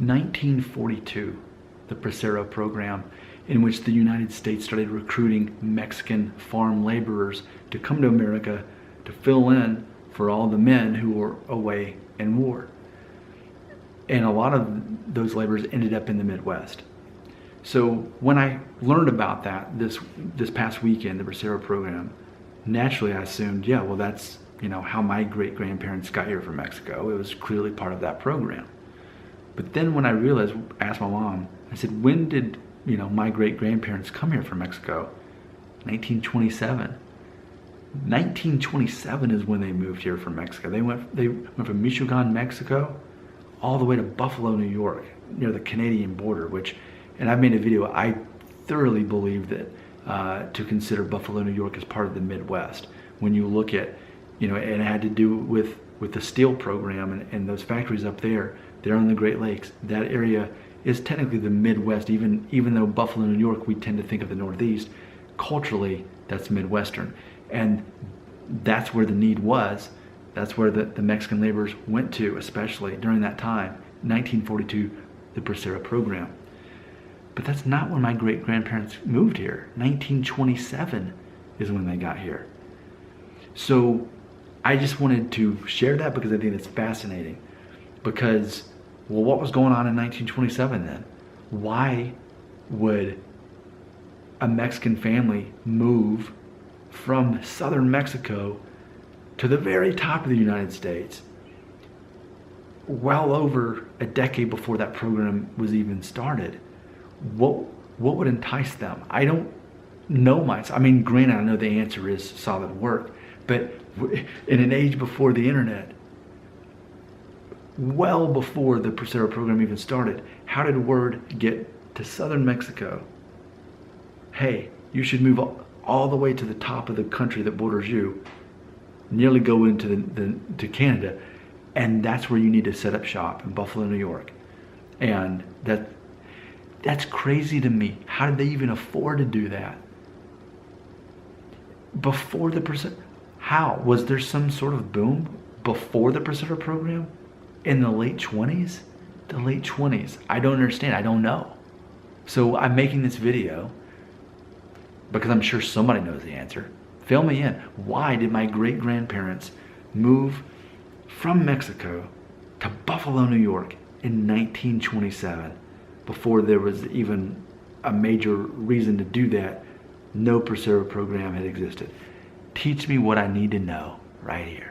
1942, the Bracero program, in which the United States started recruiting Mexican farm laborers to come to America to fill in for all the men who were away in war. And a lot of those laborers ended up in the Midwest. So when I learned about that this past weekend, the Bracero program, naturally I assumed, yeah, well, that's how my great-grandparents got here from Mexico. It was clearly part of that program. But then when I realized, asked my mom, I said, when did my great-grandparents come here from Mexico? 1927. 1927 is when they moved here from Mexico. They went from Michoacan, Mexico, all the way to Buffalo, New York, near the Canadian border, and I've made a video, I thoroughly believe that to consider Buffalo, New York as part of the Midwest. When you look at, and it had to do with the steel program and those factories up there, they're on the Great Lakes. That area is technically the Midwest, even though Buffalo, New York, we tend to think of the Northeast. Culturally, that's Midwestern. And that's where the need was. That's where the Mexican laborers went to, especially during that time, 1942, the Bracero program. But that's not when my great-grandparents moved here. 1927 is when they got here. So I just wanted to share that because I think it's fascinating. Because, well, what was going on in 1927 then? Why would a Mexican family move from southern Mexico to the very top of the United States well over a decade before that program was even started? What would entice them? I don't know myself. I mean, granted, I know the answer is solid work, but in an age before the internet, well before the Bracero program even started, how did word get to southern Mexico? Hey, you should move all the way to the top of the country that borders you, nearly go into to Canada, and that's where you need to set up shop in Buffalo, New York. And that's crazy to me. How did they even afford to do that? Before the Bracero, how? Was there some sort of boom before the Bracero program? In the late 20s? The late 20s. I don't understand. I don't know. So I'm making this video because I'm sure somebody knows the answer. Fill me in. Why did my great-grandparents move from Mexico to Buffalo, New York in 1927? Before there was even a major reason to do that, no Bracero program had existed. Teach me what I need to know right here.